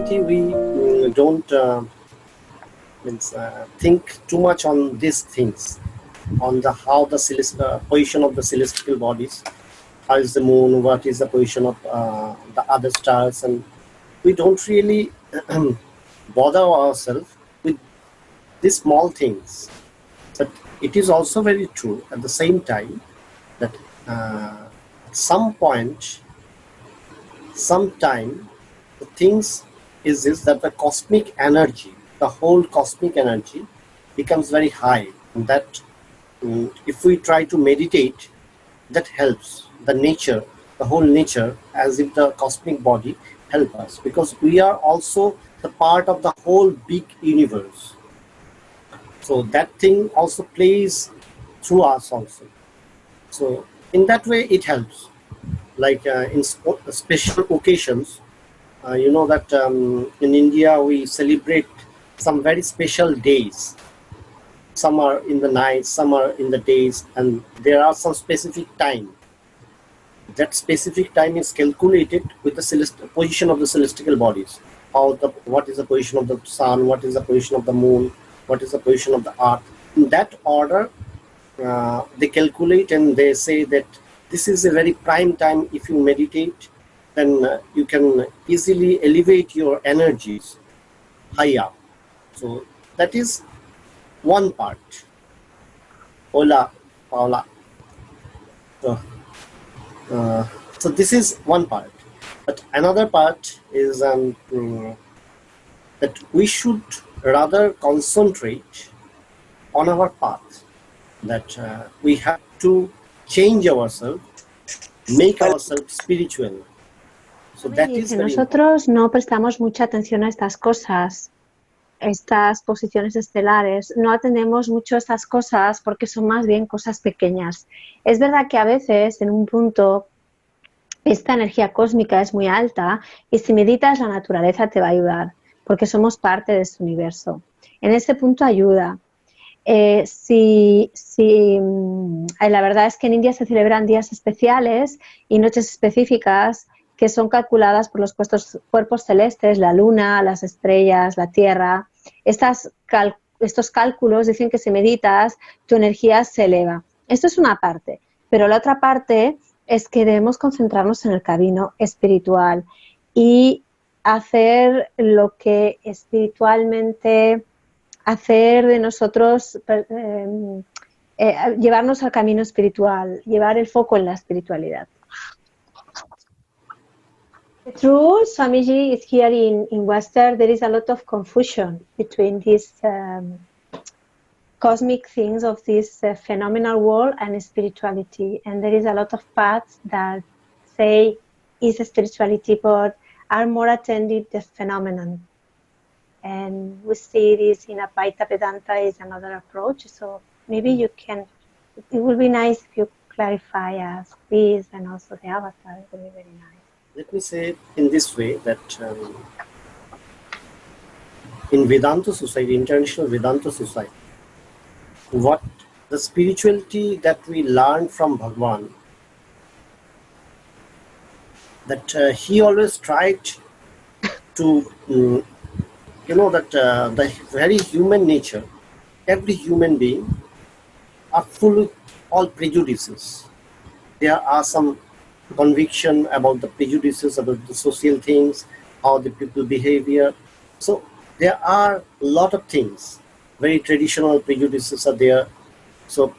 spirituality, we don't think too much on these things, on the how the position of the celestial bodies, how is the moon, what is the position of the other stars, and we don't really bother ourselves with these small things. But it is also very true at the same time that at some point, sometime, the things is this, that the cosmic energy, the whole cosmic energy becomes very high, and that if we try to meditate, that helps the nature, the whole nature, as if the cosmic body help us, because we are also the part of the whole big universe. So that thing also plays through us also. So in that way it helps. Like in special occasions, you know that in India we celebrate some very special days. Some are in the night, some are in the days, and there are some specific time. That specific time is calculated with the position of the celestial bodies. What is the position of the sun, what is the position of the moon, what is the position of the earth. In that order, they calculate and they say that this is a very prime time. If you meditate, then you can easily elevate your energies high up. So that is one part. Hola, Paula. So this is one part. But another part is that we should rather concentrate on our path. That we have to change ourselves, make ourselves spiritual. So that is very nosotros no prestamos mucha atención a estas cosas, estas posiciones estelares, no atendemos mucho a estas cosas porque son más bien cosas pequeñas. Es verdad que a veces en un punto esta energía cósmica es muy alta y si meditas la naturaleza te va a ayudar porque somos parte de este universo. En ese punto ayuda. La verdad es que en India se celebran días especiales y noches específicas que son calculadas por los cuerpos celestes, la luna, las estrellas, la tierra. Estos cálculos dicen que si meditas, tu energía se eleva. Esto es una parte, pero la otra parte es que debemos concentrarnos en el camino espiritual y hacer lo que espiritualmente, hacer de nosotros, llevarnos al camino espiritual, llevar el foco en la espiritualidad. True, Swamiji is here in Western. There is a lot of confusion between these cosmic things of this phenomenal world and spirituality, and there is a lot of paths that say is spirituality but are more attended to phenomenon. And we see this in Advaita Vedanta is another approach. So maybe you can, it would be nice if you clarify us this and also the avatar. It would be very nice. Let me say it in this way that in Vedanta society, international Vedanta society, what the spirituality that we learn from Bhagwan, that he always tried to you know that the very human nature, every human being are full of all prejudices. There are some conviction about the prejudices, about the social things, how the people behavior. So there are a lot of things, very traditional prejudices are there. So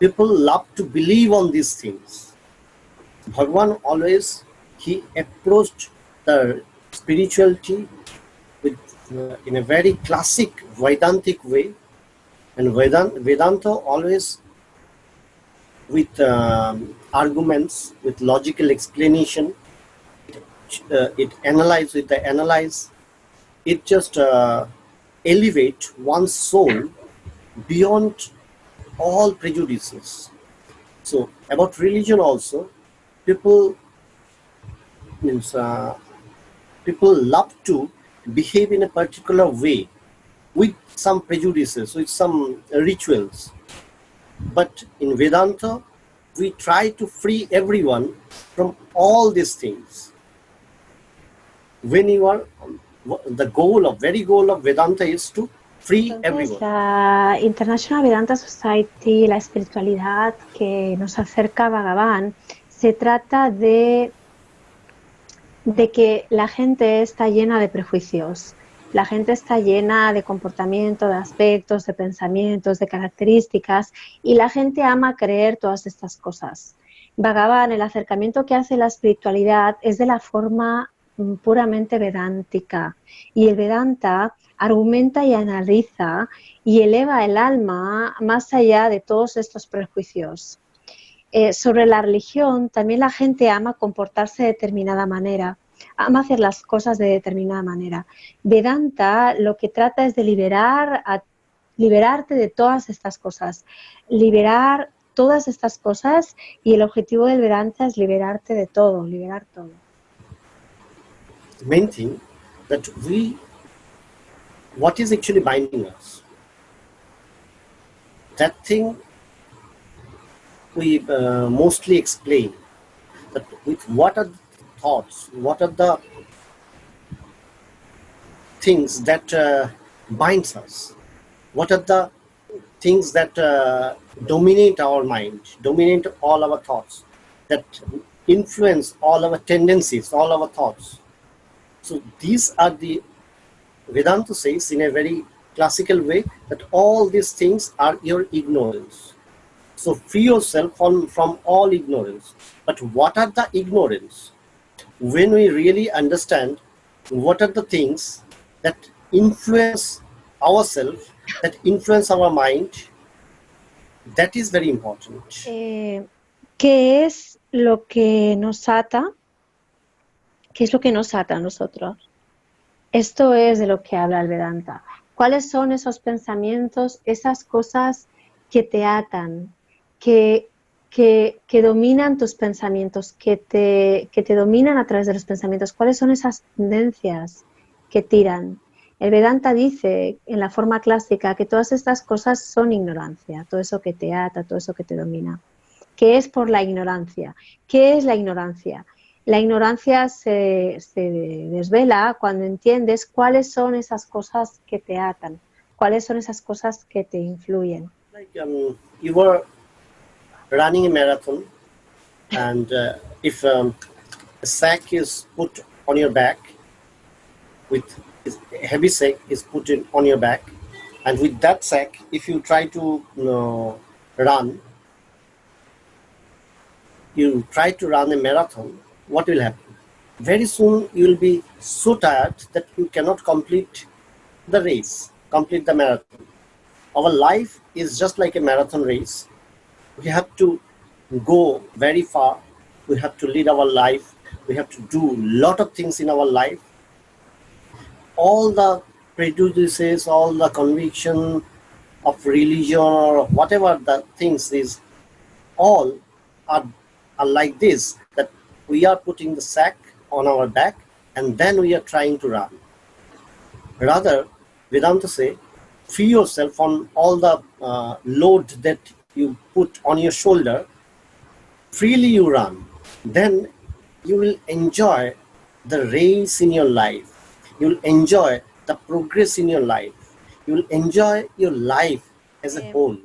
people love to believe on these things. Bhagwan always, he approached the spirituality with, in a very classic Vedantic way, and Vedanta always with arguments, with logical explanation, it analyze, it just elevate one's soul beyond all prejudices. So about religion also, people love to behave in a particular way with some prejudices, with some rituals. But in Vedanta, we try to free everyone from all these things. when you are, the very goal of Vedanta is to free Entonces, everyone. la International Vedanta Society, la espiritualidad que nos acerca a Bhagavan, se trata de que la gente está llena de prejuicios, la gente está llena de comportamiento, de aspectos, de pensamientos, de características, y la gente ama creer todas estas cosas. Bhagavan, el acercamiento que hace la espiritualidad es de la forma puramente vedántica, y el Vedanta argumenta y analiza y eleva el alma más allá de todos estos prejuicios. Sobre la religión, también la gente ama comportarse de determinada manera, ama hacer las cosas de determinada manera. Vedanta lo que trata es de liberarte de todas estas cosas, liberar todas estas cosas, y el objetivo del Vedanta es liberarte de todo, liberar todo. The main thing that what is actually binding us? That thing we mostly explain, that with what are the thoughts, what are the things that binds us, what are the things that dominate our mind, dominate all our thoughts, that influence all our tendencies, all our thoughts. So these are the, Vedanta says in a very classical way that all these things are your ignorance. So free yourself from all ignorance. But what are the ignorance? When we really understand what are the things that influence ourselves, that influence our mind, that is very important. ¿Qué es lo que nos ata? ¿Qué es lo que nos ata a nosotros? Esto es de lo que habla el Vedanta. ¿Cuáles son esos pensamientos, esas cosas que te atan, que dominan tus pensamientos, que te dominan a través de los pensamientos? ¿Cuáles son esas tendencias que tiran? El Vedanta dice, en la forma clásica, que todas estas cosas son ignorancia, todo eso que te ata, todo eso que te domina. ¿Qué es por la ignorancia? ¿Qué es la ignorancia? La ignorancia se desvela cuando entiendes cuáles son esas cosas que te atan, cuáles son esas cosas que te influyen. Like you were running a marathon, and if a sack is put on your back, with a heavy sack is put on your back, and with that sack, if you try to run a marathon, what will happen? Very soon you will be so tired that you cannot complete the race, complete the marathon. Our life is just like a marathon race. We have to go very far. We have to lead our life. We have to do a lot of things in our life. All the prejudices, all the conviction of religion or whatever the things is, all are like this, that we are putting the sack on our back and then we are trying to run. Rather, Vedanta say, free yourself from all the load that you put on your shoulder, freely you run. Then you will enjoy the race in your life. You will enjoy the progress in your life. You will enjoy your life as a whole.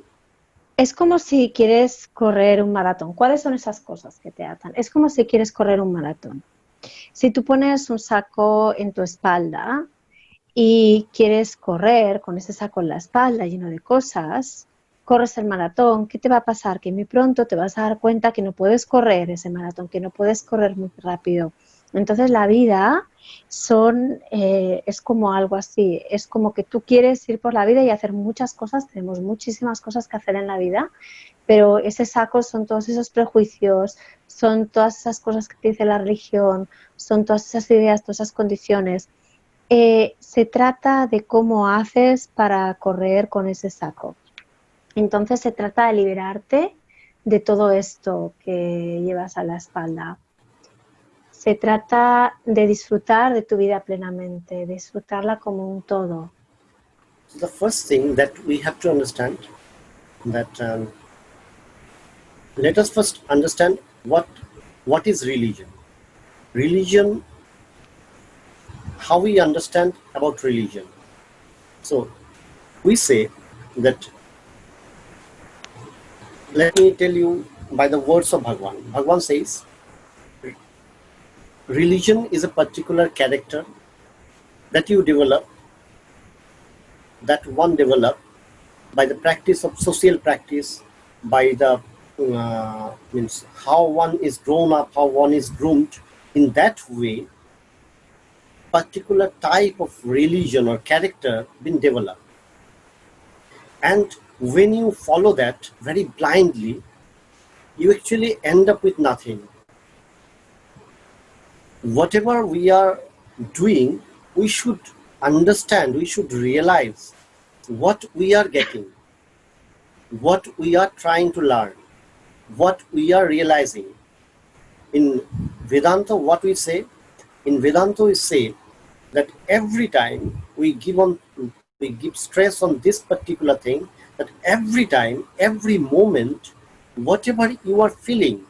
Es como si quieres correr un maratón. ¿Cuáles son esas cosas que te atan? Es como si quieres correr un maratón. Si tú pones un saco en tu espalda y quieres correr con ese saco en la espalda lleno de cosas, corres el maratón, ¿qué te va a pasar? Que muy pronto te vas a dar cuenta que no puedes correr ese maratón, que no puedes correr muy rápido. Entonces la vida es como algo así, es como que tú quieres ir por la vida y hacer muchas cosas, tenemos muchísimas cosas que hacer en la vida, pero ese saco son todos esos prejuicios, son todas esas cosas que te dice la religión, son todas esas ideas, todas esas condiciones. Se trata de cómo haces para correr con ese saco. Entonces se trata de liberarte de todo esto que llevas a la espalda. Se trata de disfrutar de tu vida plenamente, disfrutarla como un todo. The first thing that we have to understand, that let us first understand what is religion. Religion how we understand about religion. So we say that, let me tell you by the words of Bhagwan. Bhagwan says, religion is a particular character that you develop, that one develop by the practice of social practice, by the means how one is grown up, how one is groomed. In that way, particular type of religion or character been developed. And when you follow that very blindly, you actually end up with nothing. Whatever we are doing, we should understand, we should realize what we are getting, what we are trying to learn, what we are realizing. In Vedanta, what we say? In Vedanta, we say that every time we give stress on this particular thing, that every time, every moment, whatever you are feeling,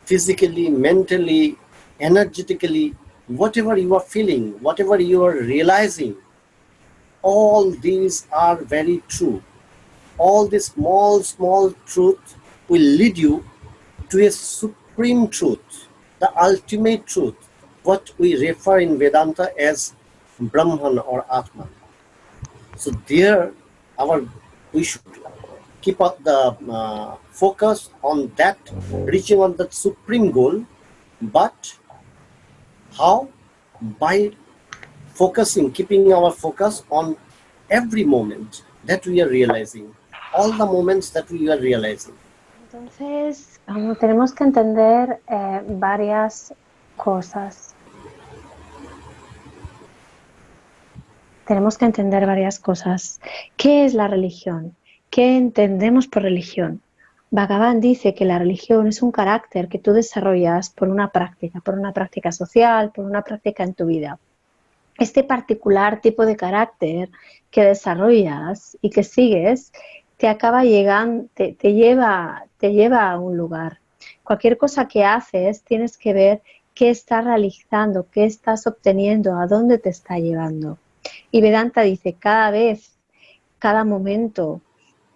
physically, mentally, energetically, whatever you are feeling, whatever you are realizing, all these are very true. All these small truths will lead you to a supreme truth, the ultimate truth, what we refer in Vedanta as Brahman or Atman. So there, we should keep up the focus on that, reaching on that supreme goal. But how? By focusing, keeping our focus on every moment that we are realizing, all the moments that we are realizing. Entonces, tenemos que entender varias cosas. Tenemos que entender varias cosas. ¿Qué es la religión? ¿Qué entendemos por religión? Bhagavan dice que la religión es un carácter que tú desarrollas por una práctica social, por una práctica en tu vida. Este particular tipo de carácter que desarrollas y que sigues te acaba llegando, te lleva a un lugar. Cualquier cosa que haces tienes que ver qué estás realizando, qué estás obteniendo, a dónde te está llevando. Y Vedanta dice, cada vez, cada momento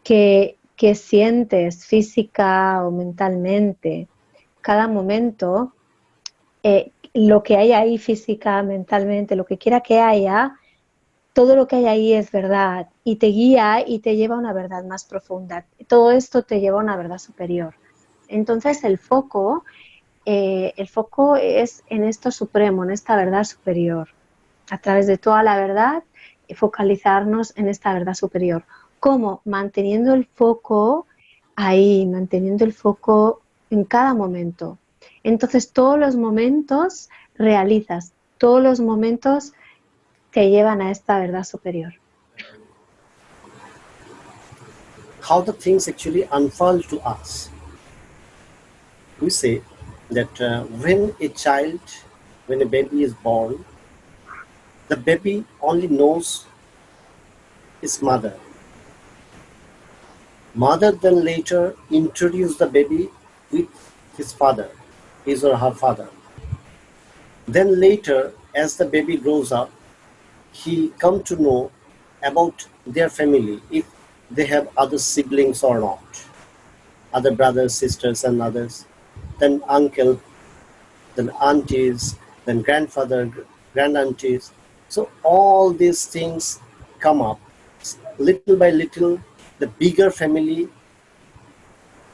que sientes física o mentalmente, cada momento, lo que hay ahí física, mentalmente, lo que quiera que haya, todo lo que hay ahí es verdad y te guía y te lleva a una verdad más profunda. Todo esto te lleva a una verdad superior. Entonces el foco es en esto supremo, en esta verdad superior. A través de toda la verdad, focalizarnos en esta verdad superior. ¿Cómo? Manteniendo el foco ahí, manteniendo el foco en cada momento. Entonces todos los momentos realizas, todos los momentos te llevan a esta verdad superior. How the things actually unfold to us. We say that when a baby is born, the baby only knows his mother. Mother then later introduces the baby with his father, his or her father. Then later, as the baby grows up, he comes to know about their family, if they have other siblings or not, other brothers, sisters and others, then uncle, then aunties, then grandfather, grandaunties. So all these things come up. Little by little, the bigger family,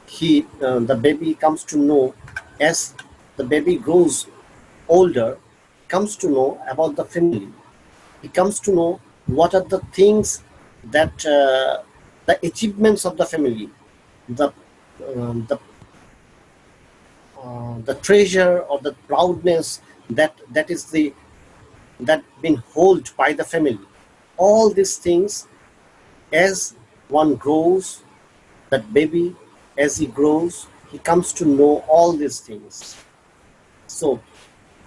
the baby comes to know. As the baby grows older, comes to know about the family. He comes to know what are the things that the achievements of the family, the treasure or the proudness that been held by the family. All these things, as one grows, that baby, as he grows, he comes to know all these things. So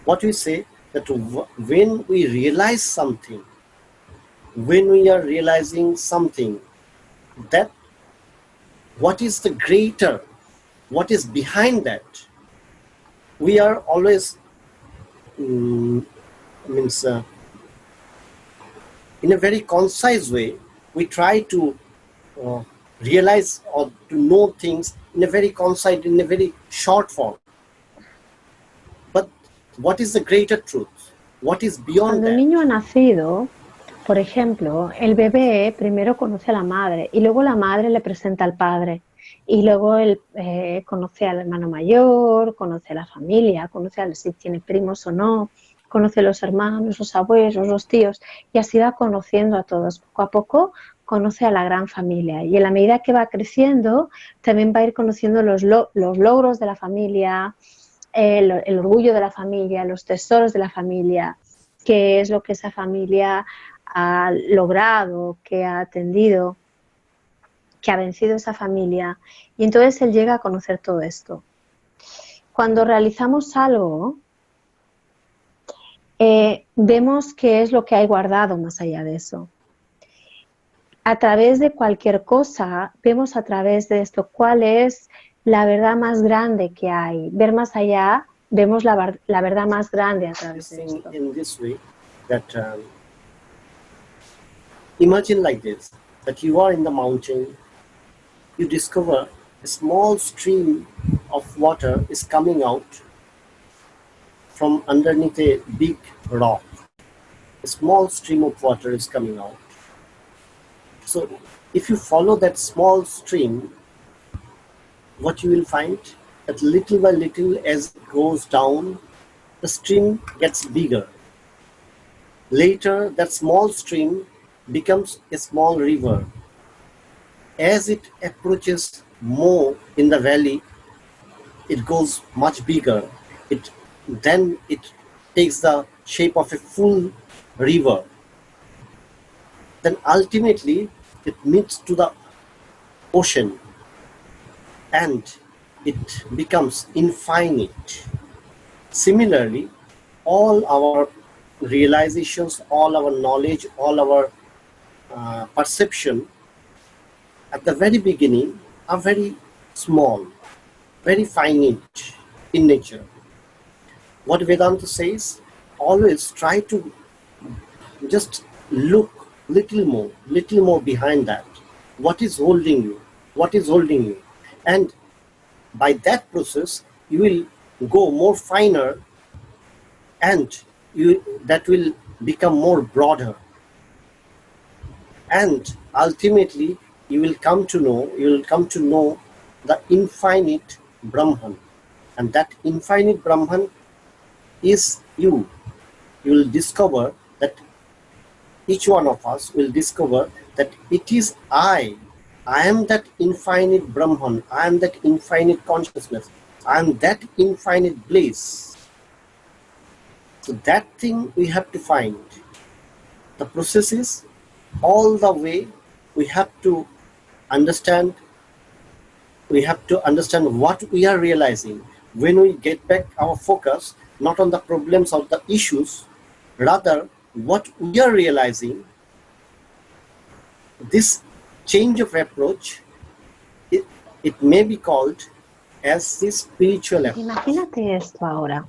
what we say, that when we realize something, when we are realizing something, that what is the greater, what is behind that, we are always means in a very concise way, we try to realize or to know things in a very concise, in a very short form. But what is the greater truth? What is beyond Cuando el that? niño ha nacido, por ejemplo, el bebé primero conoce a la madre y luego la madre le presenta al padre. Y luego él conoce al hermano mayor, conoce a la familia, conoce a si tiene primos o no, conoce a los hermanos, los abuelos, los tíos, y así va conociendo a todos. Poco a poco conoce a la gran familia y en la medida que va creciendo también va a ir conociendo los logros de la familia, el orgullo de la familia, los tesoros de la familia, qué es lo que esa familia ha logrado, qué ha atendido, que ha vencido esa familia, y entonces él llega a conocer todo esto. Cuando realizamos algo, vemos qué es lo que hay guardado más allá de eso. A través de cualquier cosa, vemos a través de esto cuál es la verdad más grande que hay. Ver más allá, vemos la verdad más grande a través de esto. In this way, that imagine like this, that you are in the mountain, you discover a small stream of water is coming out from underneath a big rock. A small stream of water is coming out. So if you follow that small stream, what you will find, that little by little as it goes down, the stream gets bigger. Later, that small stream becomes a small river. As it approaches more in the valley, it goes much bigger. Then it takes the shape of a full river. Then ultimately it meets to the ocean and it becomes infinite. Similarly, all our realizations, all our knowledge, all our perception at the very beginning are very small, very finite in nature. What Vedanta says, always try to just look little more behind that. What is holding you? What is holding you? And by that process, you will go more finer, and that will become more broader. And ultimately, you will come to know the infinite Brahman. And that infinite Brahman is you. You will discover that each one of us will discover that it is I. I am that infinite Brahman. I am that infinite consciousness. I am that infinite bliss. So that thing we have to find. The process is all the way we have to understand. We have to understand what we are realizing. When we get back our focus, not on the problems or the issues, rather what we are realizing, this change of approach, it may be called as the spiritual approach. Imagínate esto ahora.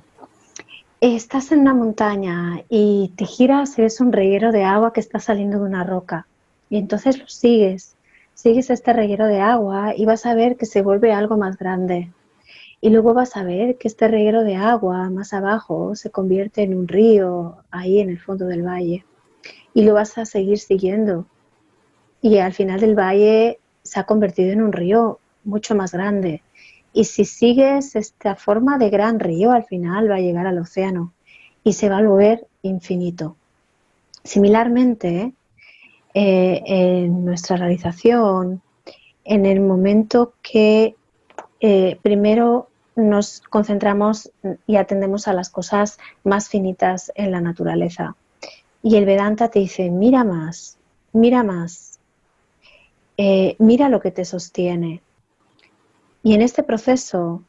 Estás en una montaña y te giras y ves un reguero de agua que está saliendo de una roca. Y entonces lo sigues este reguero de agua y vas a ver que se vuelve algo más grande. Y luego vas a ver que este reguero de agua más abajo se convierte en un río ahí en el fondo del valle. Y lo vas a seguir siguiendo. Y al final del valle se ha convertido en un río mucho más grande. Y si sigues esta forma de gran río, al final va a llegar al océano y se va a volver infinito. Similarmente, en nuestra realización, en el momento que primero nos concentramos y atendemos a las cosas más finitas en la naturaleza. Y el Vedanta te dice, mira más, mira lo que te sostiene. Y en este proceso,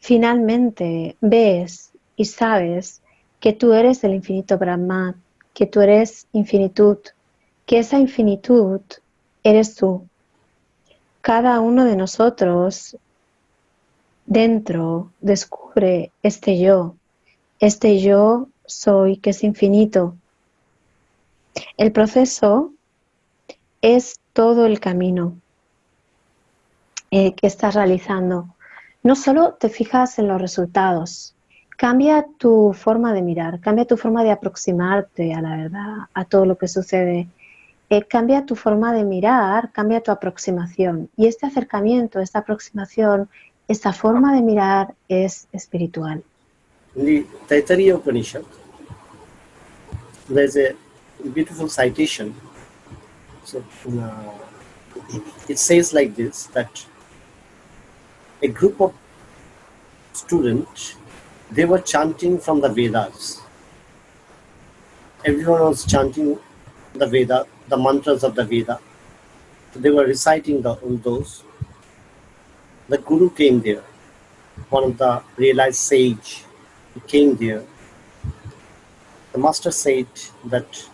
finalmente ves y sabes que tú eres el infinito Brahman, que tú eres infinitud, que esa infinitud eres tú. Cada uno de nosotros dentro descubre este yo soy, que es infinito. El proceso es todo el camino que estás realizando. No solo te fijas en los resultados, cambia tu forma de mirar, cambia tu forma de aproximarte a la verdad, a todo lo que sucede. Cambia tu forma de mirar, cambia tu aproximación. Y este acercamiento, esta aproximación, esta forma de mirar es espiritual. In the Taittiriya Upanishad, there's a beautiful citation. So, it says like this, that a group of students, they were chanting from the Vedas. Everyone was chanting the Veda, the mantras of the Veda. They were reciting those. The Guru came there, one of the realized sage. He came there. The master said that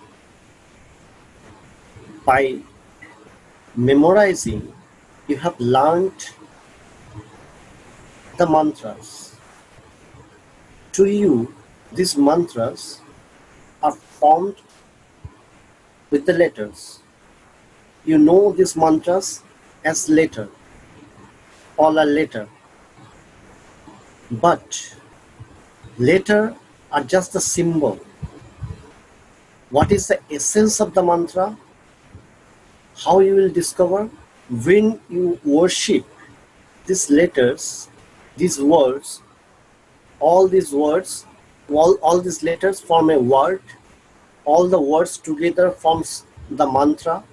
by memorizing, you have learned the mantras. To you, these mantras are formed with the letters. You know these mantras as letter, all are letter. But letter are just a symbol. What is the essence of the mantra? How you will discover? When you worship these letters, these words, all these words, all these letters form a word. All the words together forms the mantra.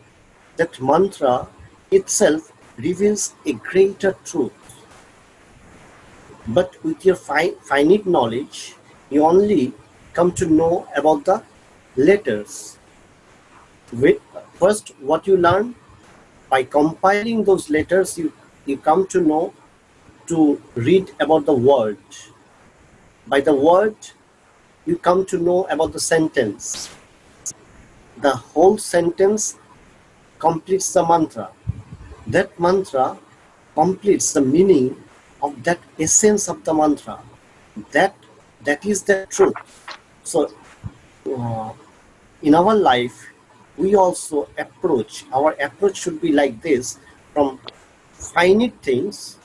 That mantra itself reveals a greater truth. But with your finite knowledge, you only come to know about the letters. First, what you learn, by compiling those letters, you come to know, to read about the word. By the word, you come to know about the sentence. The whole sentence completes the mantra. That mantra completes the meaning of that essence of the mantra. That is the truth. So in our life, we also our approach should be like this, from finite things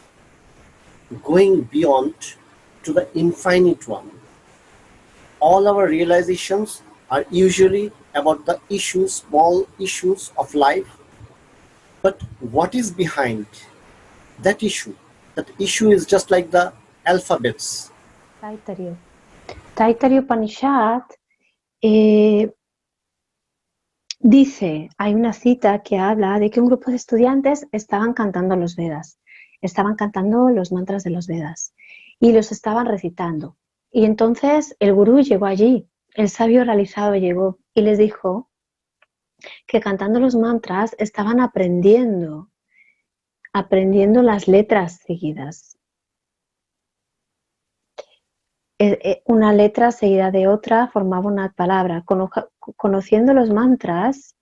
going beyond to the infinite one. All our realizations are usually about the issues, small issues of life. But what is behind that issue? That issue is just like the alphabets. Taittiriya Upanishad dice, hay una cita que habla de que un grupo de estudiantes estaban cantando los Vedas, estaban cantando los mantras de los Vedas y los estaban recitando. Y entonces el gurú llegó allí, el sabio realizado llegó y les dijo que cantando los mantras estaban aprendiendo las letras seguidas. Una letra seguida de otra formaba una palabra. Conociendo los mantras,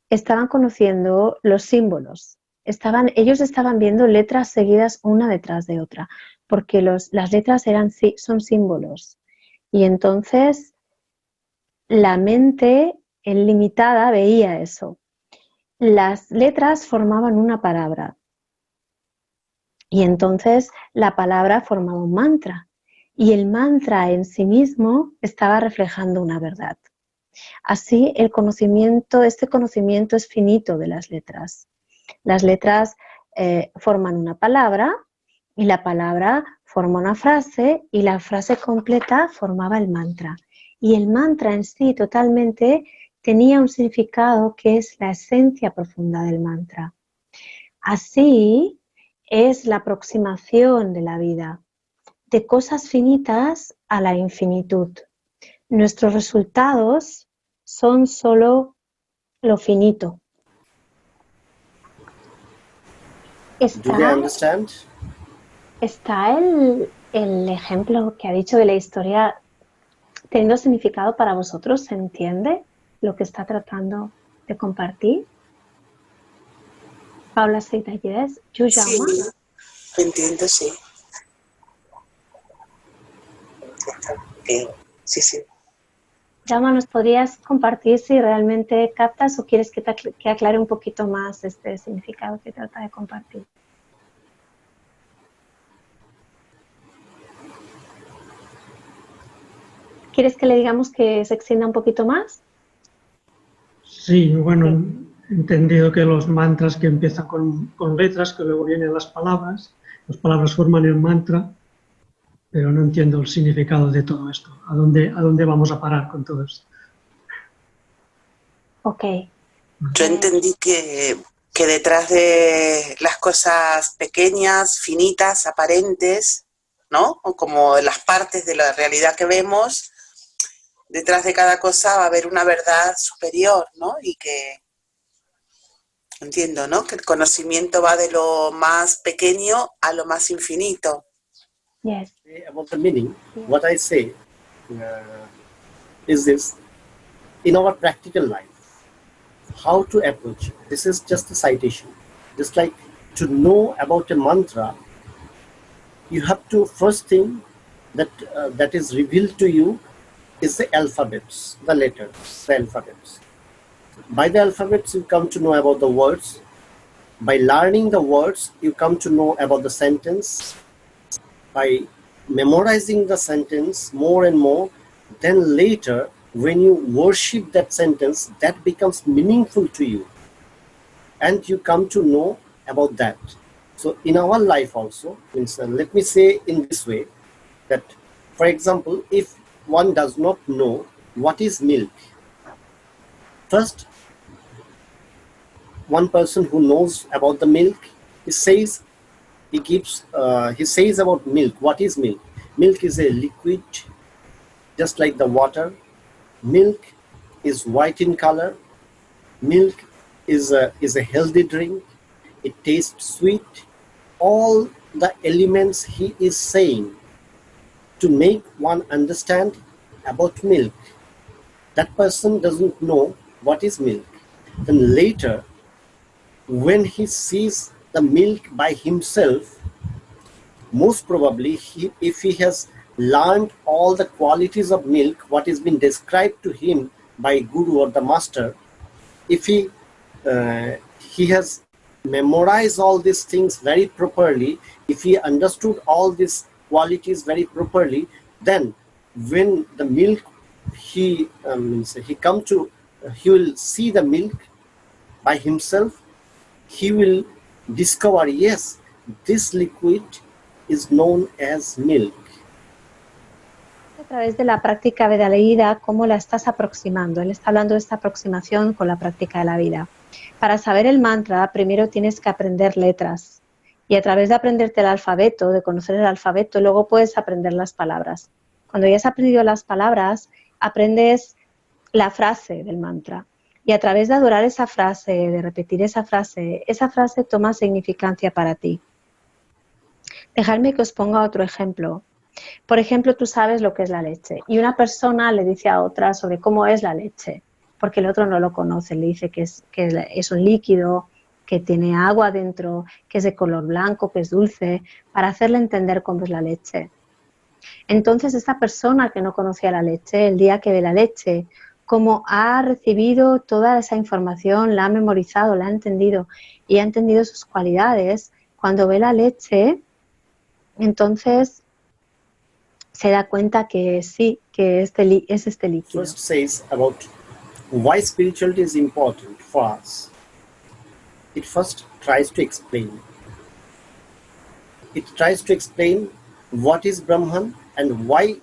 estaban conociendo los símbolos. Ellos estaban viendo letras seguidas una detrás de otra, porque las letras son símbolos. Y entonces la mente limitada veía eso. Las letras formaban una palabra. Y entonces la palabra formaba un mantra. Y el mantra en sí mismo estaba reflejando una verdad. Así este conocimiento es finito de las letras. Las letras forman una palabra y la palabra forma una frase y la frase completa formaba el mantra. Y el mantra en sí totalmente tenía un significado que es la esencia profunda del mantra. Así es la aproximación de la vida, de cosas finitas a la infinitud. Nuestros resultados son solo lo finito. ¿Está el ejemplo que ha dicho de la historia teniendo significado para vosotros? ¿Se entiende lo que está tratando de compartir? Paula Seitayes, yo llamo. Sí, entiendo, sí. sí, sí. Jaume, ¿nos podrías compartir si realmente captas o quieres que aclare un poquito más este significado que trata de compartir? ¿Quieres que le digamos que se extienda un poquito más? Sí, bueno, he entendido que los mantras que empiezan con letras, que luego vienen las palabras forman el mantra, pero no entiendo el significado de todo esto. ¿A dónde vamos a parar con todo esto? Ok. Yo entendí que detrás de las cosas pequeñas, finitas, aparentes, ¿no? O como las partes de la realidad que vemos, detrás de cada cosa va a haber una verdad superior, ¿no? Y que, entiendo, ¿no? Que el conocimiento va de lo más pequeño a lo más infinito. Yes. About the meaning, what I say is this: in our practical life, how to approach it. This is just a citation. Just like to know about a mantra, you have to first thing that is revealed to you is the alphabets, the letters, the alphabets. By the alphabets, you come to know about the words. By learning the words, you come to know about the sentence. By memorizing the sentence more and more, then later, when you worship that sentence, that becomes meaningful to you. And you come to know about that. So in our life also, let me say in this way, that, for example, if one does not know what is milk, first, one person who knows about the milk, he says about milk. What is milk? Milk is a liquid, just like the water. Milk is white in color. Milk is a healthy drink. It tastes sweet. All the elements he is saying to make one understand about milk. That person doesn't know what is milk. Then later, when he sees the milk by himself, most probably, if he has learned all the qualities of milk, what has been described to him by Guru or the Master, if he has memorized all these things very properly, if he understood all these qualities very properly, then when the milk he will see the milk by himself, he will discover, yes, this liquid is known as milk. A través de la práctica de la vida, ¿cómo la estás aproximando? Él está hablando de esta aproximación con la práctica de la vida. Para saber el mantra, primero tienes que aprender letras. Y a través de aprenderte el alfabeto, de conocer el alfabeto, luego puedes aprender las palabras. Cuando ya has aprendido las palabras, aprendes la frase del mantra. Y a través de adorar esa frase, de repetir esa frase toma significancia para ti. Dejadme que os ponga otro ejemplo. Por ejemplo, tú sabes lo que es la leche y una persona le dice a otra sobre cómo es la leche, porque el otro no lo conoce, le dice que es un líquido, que tiene agua dentro, que es de color blanco, que es dulce, para hacerle entender cómo es la leche. Entonces, esta persona que no conocía la leche, el día que ve la leche, como ha recibido toda esa información, la ha memorizado, la ha entendido y ha entendido sus cualidades, cuando ve la leche, entonces se da cuenta que sí, que es este líquido. First says about why spirituality is important for us. It first tries to explain. It tries to explain what is Brahman and why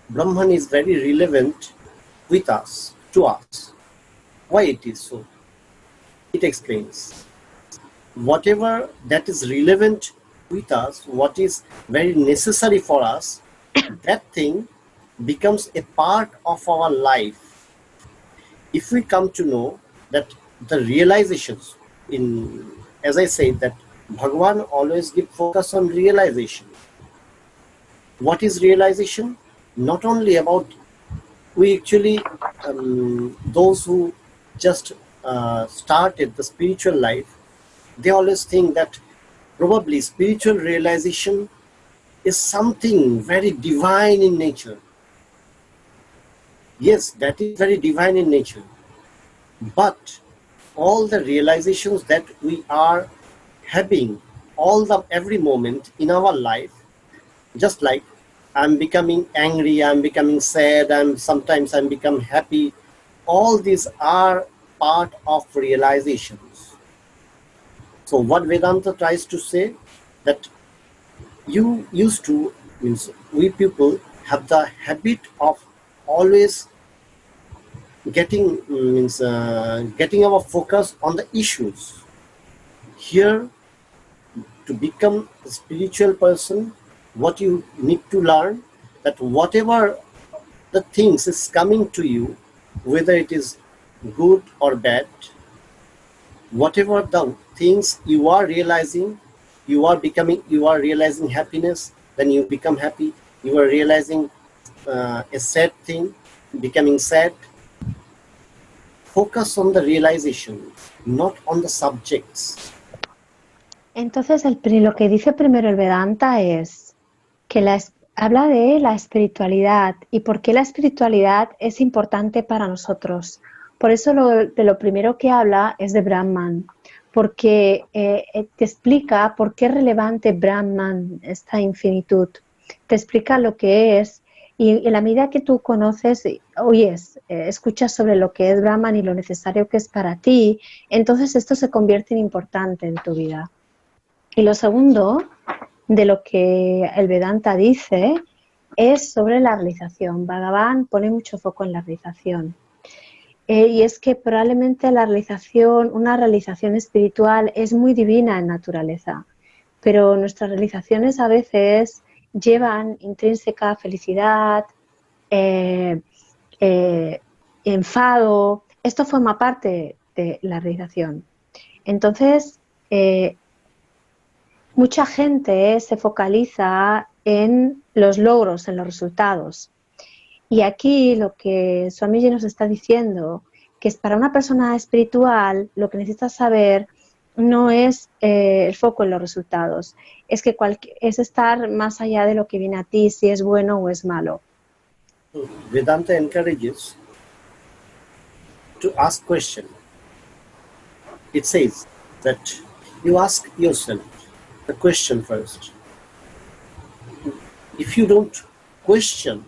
Brahman is very relevant with us, to us. Why it is so. It explains. Whatever that is relevant with us, what is very necessary for us, that thing becomes a part of our life. If we come to know that the realizations, as I say, that Bhagavan always gives focus on realization. What is realization? Not only about, we actually, those who just started the spiritual life, they always think that probably spiritual realization is something very divine in nature. Yes, that is very divine in nature. But all the realizations that we are having every moment in our life, just like I'm becoming angry, I'm becoming sad, sometimes I'm become happy, all these are part of realizations. So what Vedanta tries to say, that you used to, means we people have the habit of always getting our focus on the issues. Here, to become a spiritual person, what you need to learn, that whatever the things is coming to you, whether it is good or bad, whatever the things you are realizing, you are realizing happiness, then you become happy. You are realizing a sad thing, becoming sad. Focus on the realization, not on the subjects. Entonces, lo que dice primero el Vedanta es que habla de la espiritualidad y por qué la espiritualidad es importante para nosotros. Por eso de lo primero que habla es de Brahman, porque te explica por qué es relevante Brahman, esta infinitud. Te explica lo que es, y en la medida que tú conoces, escuchas sobre lo que es Brahman y lo necesario que es para ti, entonces esto se convierte en importante en tu vida. Y lo segundo, de lo que el Vedanta dice, es sobre la realización. Bhagavan pone mucho foco en la realización. Y es que probablemente una realización espiritual es muy divina en naturaleza, pero nuestras realizaciones a veces llevan intrínseca felicidad, enfado. Esto forma parte de la realización. Entonces, mucha gente se focaliza en los logros, en los resultados. Y aquí lo que Swamiji nos está diciendo, que es para una persona espiritual, lo que necesitas saber no es el foco en los resultados, es que es estar más allá de lo que viene a ti, si es bueno o es malo. Vedanta encourages to ask questions. It says that you ask yourself the question first. If you don't question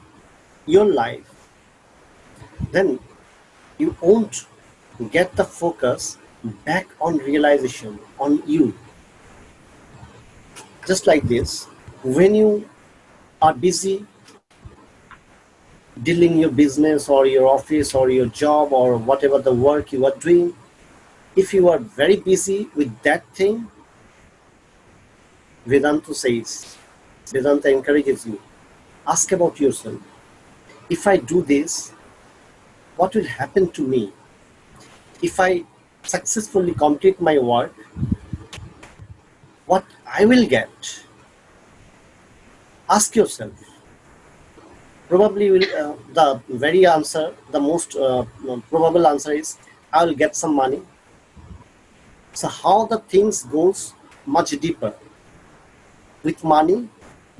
your life, then you won't get the focus back on realization, on you. Just like this, when you are busy dealing your business or your office or your job or whatever the work you are doing, if you are very busy with that thing, Vedanta encourages you, ask about yourself. If I do this, what will happen to me? If I successfully complete my work, what I will get? Ask yourself. Probably the most probable answer is, I will get some money. So how the things goes much deeper. With money,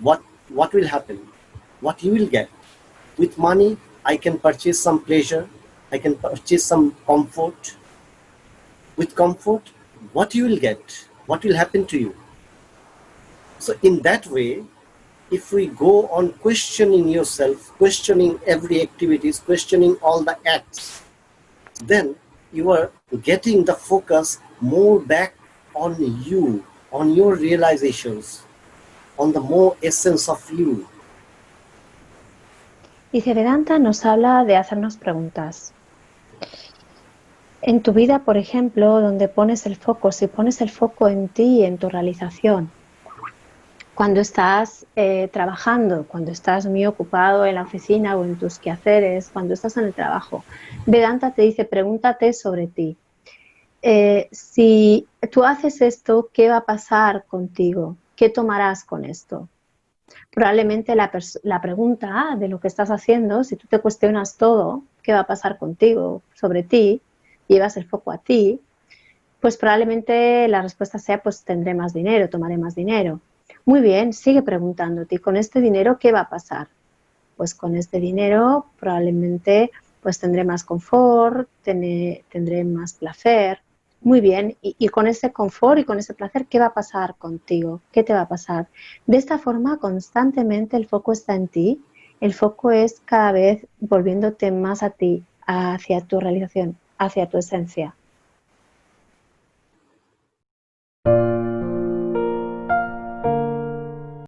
what will happen? What you will get? With money, I can purchase some pleasure. I can purchase some comfort. With comfort, what you will get? What will happen to you? So in that way, if we go on questioning yourself, questioning every activities, questioning all the acts, then you are getting the focus more back on you, on your realizations, on the more essence of you. Dice Vedanta nos habla de hacernos preguntas. En tu vida, por ejemplo, donde pones el foco, si pones el foco en ti, en tu realización, cuando estás trabajando, cuando estás muy ocupado en la oficina o en tus quehaceres, cuando estás en el trabajo, Vedanta te dice, pregúntate sobre ti. Si tú haces esto, ¿qué va a pasar contigo? ¿Qué tomarás con esto? Probablemente la pregunta de lo que estás haciendo, si tú te cuestionas todo, ¿qué va a pasar contigo, sobre ti? Llevas el foco a ti, pues probablemente la respuesta sea, pues tendré más dinero, tomaré más dinero. Muy bien, sigue preguntándote, ¿con este dinero qué va a pasar? pues con este dinero probablemente pues tendré más confort, tendré más placer. Muy bien, y con ese confort y con ese placer, ¿qué va a pasar contigo? ¿Qué te va a pasar? De esta forma, constantemente el foco está en ti, el foco es cada vez volviéndote más a ti, hacia tu realización, hacia tu esencia.